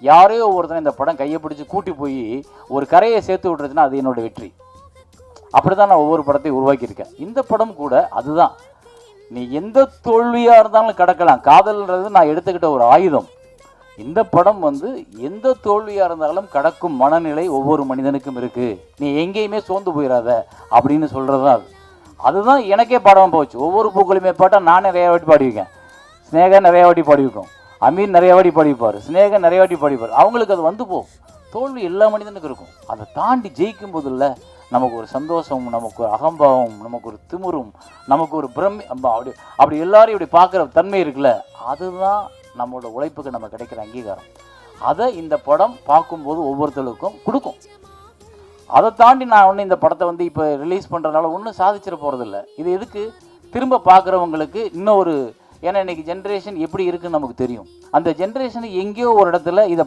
யாரையோ ஒருத்தனை இந்த படம் கையை பிடிச்சி கூட்டி போய் ஒரு கரையை சேர்த்து விட்டுருச்சுன்னா அது என்னோட வெற்றி. அப்படி தான் நான் ஒவ்வொரு படத்தையும் உருவாக்கியிருக்கேன். இந்த படம் கூட அதுதான். நீ எந்த தோல்வியாக இருந்தாலும் கடக்கலாம். காதல்ன்றது நான் எடுத்துக்கிட்ட ஒரு ஆயுதம். இந்த படம் எந்த தோல்வியாக இருந்தாலும் கடக்கும் மனநிலை ஒவ்வொரு மனிதனுக்கும் இருக்குது. நீ எங்கேயுமே சோர்ந்து போயிடாத அப்படின்னு சொல்கிறது தான் அது. அதுதான் எனக்கே பாடமாக போச்சு. ஒவ்வொரு பூக்களுமே பாட்டால் நான் நிறையா வாட்டி பாடியிருக்கேன். ஸ்னேகா நிறையா வாட்டி பாடியிருக்கோம். அமீர் நிறையா வாட்டி பாடிப்பார். ஸ்னேகா நிறையா வாட்டி பாடிப்பார். அவங்களுக்கு அது போகும். தோல்வி எல்லா மனிதனுக்கும் இருக்கும். அதை தாண்டி ஜெயிக்கும் போது இல்லை நமக்கு ஒரு சந்தோஷம், நமக்கு ஒரு அகம்பாவம், நமக்கு ஒரு திமிரும், நமக்கு ஒரு அப்படி எல்லாரையும் இப்படி பார்க்குற தன்மை இருக்குல்ல, அதுதான் நம்மளோட உழைப்புக்கு நம்ம கிடைக்கிற அங்கீகாரம். அதை இந்த படம் பார்க்கும்போது ஒவ்வொருத்தருக்கும் கொடுக்கும். அதை தாண்டி நான் இந்த படத்தை இப்போ ரிலீஸ் பண்ணுறதுனால ஒன்றும் சாதிச்சிட போகிறதில்ல. இது எதுக்கு திரும்ப பார்க்குறவங்களுக்கு இன்னும் ஏன்னா இன்றைக்கி ஜென்ரேஷன் எப்படி இருக்குன்னு நமக்கு தெரியும். அந்த ஜென்ரேஷனுக்கு எங்கேயோ ஒரு இடத்துல இதை